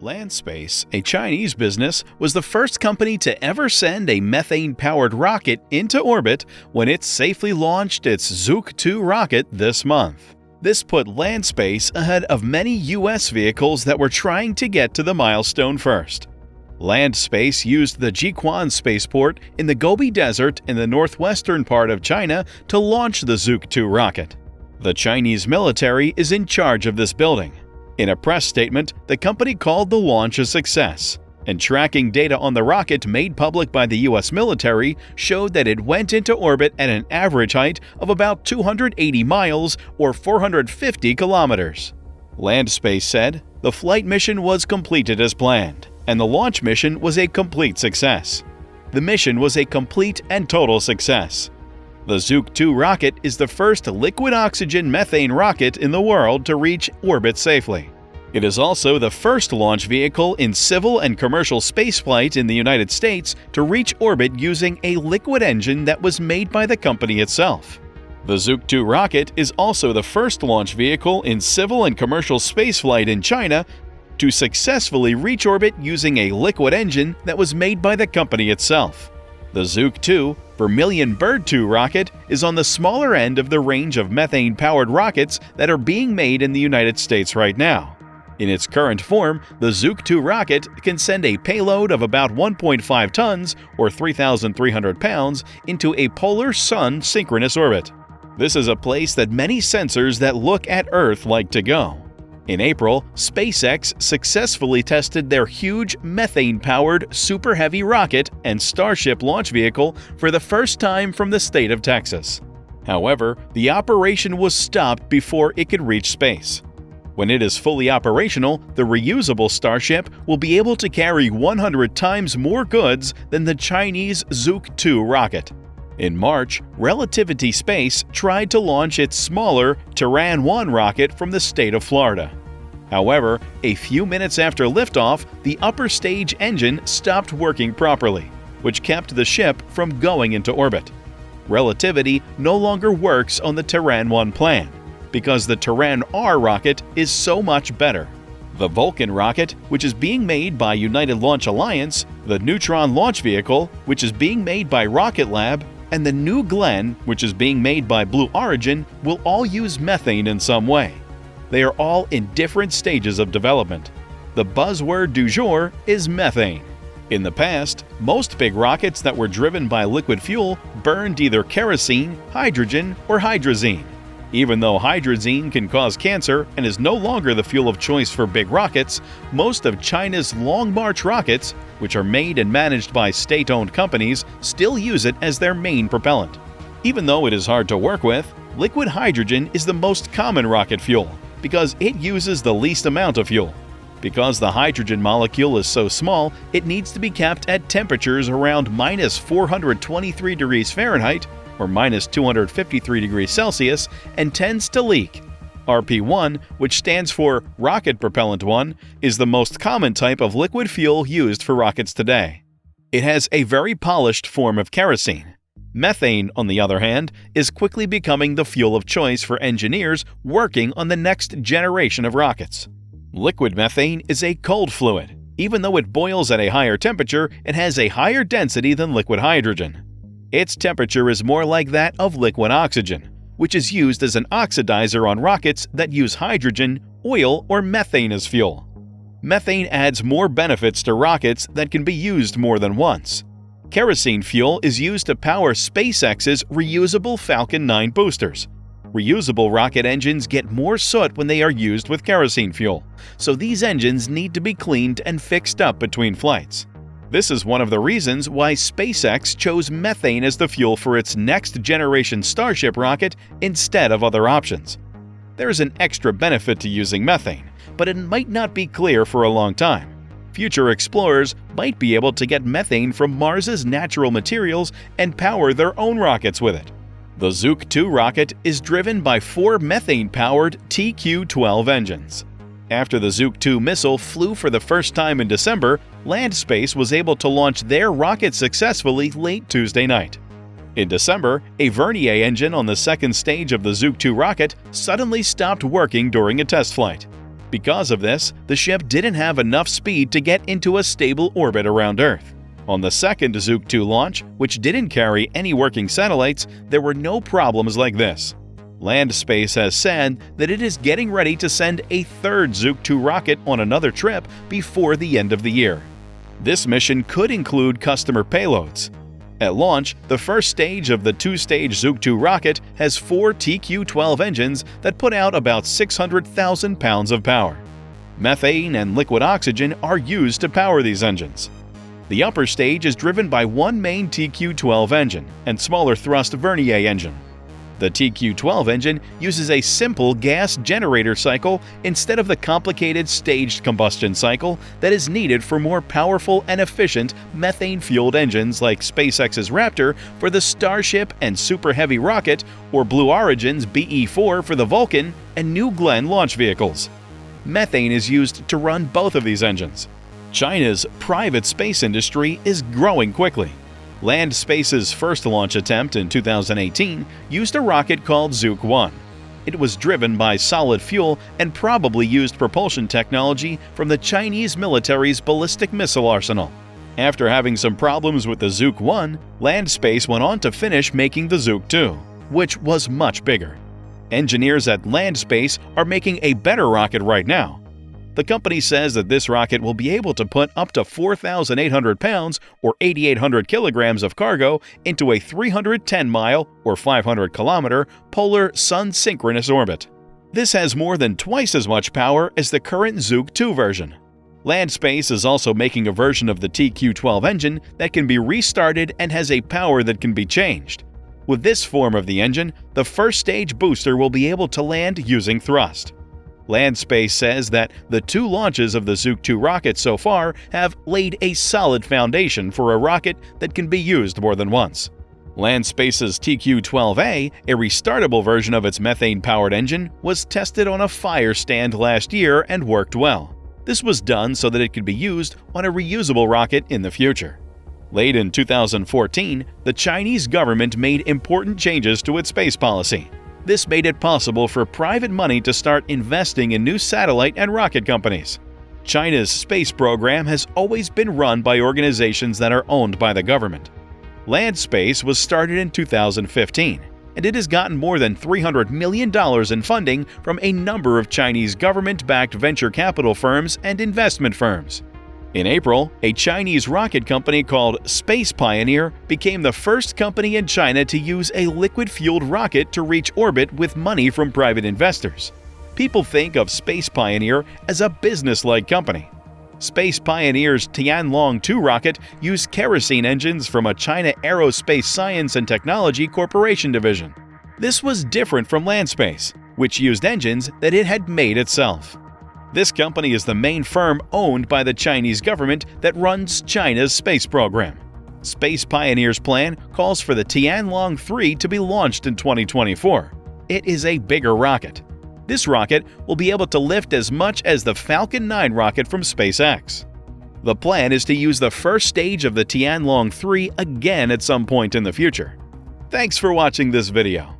LandSpace, a Chinese business, was the first company to ever send a methane-powered rocket into orbit when it safely launched its Zhuke 2 rocket this month. This put LandSpace ahead of many U.S. vehicles that were trying to get to the milestone first. LandSpace used the Giquan Spaceport in the Gobi Desert in the northwestern part of China to launch the Zhuke 2 rocket. The Chinese military is in charge of this building. In a press statement, the company called the launch a success, and tracking data on the rocket made public by the U.S. military showed that it went into orbit at an average height of about 280 miles or 450 kilometers. LandSpace said the flight mission was completed as planned, and the launch mission was a complete success. The mission was a complete and total success. The Zhuke 2 rocket is the first liquid oxygen methane rocket in the world to reach orbit safely. It is also the first launch vehicle in civil and commercial spaceflight in the United States to reach orbit using a liquid engine that was made by the company itself. The Zhuke 2 rocket is also the first launch vehicle in civil and commercial spaceflight in China to successfully reach orbit using a liquid engine that was made by the company itself. The Zhuke 2 Vermilion Bird 2 rocket is on the smaller end of the range of methane-powered rockets that are being made in the United States right now. In its current form, the Zhuke 2 rocket can send a payload of about 1.5 tons or 3,300 pounds into a polar sun synchronous orbit. This is a place that many sensors that look at Earth like to go. In April, SpaceX successfully tested their huge methane-powered Super Heavy rocket and Starship launch vehicle for the first time from the state of Texas. However, the operation was stopped before it could reach space. When it is fully operational, the reusable Starship will be able to carry 100 times more goods than the Chinese Zhuke 2 rocket. In March, Relativity Space tried to launch its smaller Terran 1 rocket from the state of Florida. However, a few minutes after liftoff, the upper stage engine stopped working properly, which kept the ship from going into orbit. Relativity no longer works on the Terran 1 plan, because the Terran R rocket is so much better. The Vulcan rocket, which is being made by United Launch Alliance, the Neutron launch vehicle, which is being made by Rocket Lab, and the New Glenn, which is being made by Blue Origin, will all use methane in some way. They are all in different stages of development. The buzzword du jour is methane. In the past, most big rockets that were driven by liquid fuel burned either kerosene, hydrogen, or hydrazine. Even though hydrazine can cause cancer and is no longer the fuel of choice for big rockets, most of China's Long March rockets, which are made and managed by state-owned companies, still use it as their main propellant. Even though it is hard to work with, liquid hydrogen is the most common rocket fuel because it uses the least amount of fuel. Because the hydrogen molecule is so small, it needs to be kept at temperatures around minus 423 degrees Fahrenheit or minus 253 degrees Celsius and tends to leak. RP-1, which stands for Rocket Propellant 1, is the most common type of liquid fuel used for rockets today. It has a very polished form of kerosene. Methane, on the other hand, is quickly becoming the fuel of choice for engineers working on the next generation of rockets. Liquid methane is a cold fluid. Even though it boils at a higher temperature, it has a higher density than liquid hydrogen. Its temperature is more like that of liquid oxygen, which is used as an oxidizer on rockets that use hydrogen, oil, or methane as fuel. Methane adds more benefits to rockets that can be used more than once. Kerosene fuel is used to power SpaceX's reusable Falcon 9 boosters. Reusable rocket engines get more soot when they are used with kerosene fuel, so these engines need to be cleaned and fixed up between flights. This is one of the reasons why SpaceX chose methane as the fuel for its next-generation Starship rocket instead of other options. There is an extra benefit to using methane, but it might not be clear for a long time. Future explorers might be able to get methane from Mars's natural materials and power their own rockets with it. The Zhuke 2 rocket is driven by 4 methane-powered TQ-12 engines. After the Zhuke 2 missile flew for the first time in December, LandSpace was able to launch their rocket successfully late Tuesday night. In December, a Vernier engine on the second stage of the Zhuke 2 rocket suddenly stopped working during a test flight. Because of this, the ship didn't have enough speed to get into a stable orbit around Earth. On the second Zhuke 2 launch, which didn't carry any working satellites, there were no problems like this. LandSpace has said that it is getting ready to send a third Zhuke 2 rocket on another trip before the end of the year. This mission could include customer payloads. At launch, the first stage of the two-stage Zhuke 2 rocket has 4 TQ-12 engines that put out about 600,000 pounds of power. Methane and liquid oxygen are used to power these engines. The upper stage is driven by one main TQ-12 engine and smaller thrust Vernier engine. The TQ-12 engine uses a simple gas generator cycle instead of the complicated staged combustion cycle that is needed for more powerful and efficient methane-fueled engines like SpaceX's Raptor for the Starship and Super Heavy rocket, or Blue Origin's BE-4 for the Vulcan and New Glenn launch vehicles. Methane is used to run both of these engines. China's private space industry is growing quickly. LandSpace's first launch attempt in 2018 used a rocket called Zhuke 1. It was driven by solid fuel and probably used propulsion technology from the Chinese military's ballistic missile arsenal. After having some problems with the Zhuke 1, LandSpace went on to finish making the Zhuke 2, which was much bigger. Engineers at LandSpace are making a better rocket right now. The company says that this rocket will be able to put up to 4,800 pounds or 8,800 kilograms of cargo into a 310-mile or 500-kilometer polar sun-synchronous orbit. This has more than twice as much power as the current Zhuke 2 version. LandSpace is also making a version of the TQ-12 engine that can be restarted and has a power that can be changed. With this form of the engine, the first stage booster will be able to land using thrust. LandSpace says that the 2 launches of the Zhuke 2 rocket so far have laid a solid foundation for a rocket that can be used more than once. LandSpace's TQ-12A, a restartable version of its methane-powered engine, was tested on a fire stand last year and worked well. This was done so that it could be used on a reusable rocket in the future. Late in 2014, the Chinese government made important changes to its space policy. This made it possible for private money to start investing in new satellite and rocket companies. China's space program has always been run by organizations that are owned by the government. LandSpace was started in 2015, and it has gotten more than $300 million in funding from a number of Chinese government-backed venture capital firms and investment firms. In April, a Chinese rocket company called Space Pioneer became the first company in China to use a liquid-fueled rocket to reach orbit with money from private investors. People think of Space Pioneer as a business-like company. Space Pioneer's Tianlong 2 rocket used kerosene engines from a China Aerospace Science and Technology Corporation division. This was different from LandSpace, which used engines that it had made itself. This company is the main firm owned by the Chinese government that runs China's space program. Space Pioneer's plan calls for the Tianlong 3 to be launched in 2024. It is a bigger rocket. This rocket will be able to lift as much as the Falcon 9 rocket from SpaceX. The plan is to use the first stage of the Tianlong 3 again at some point in the future. Thanks for watching this video.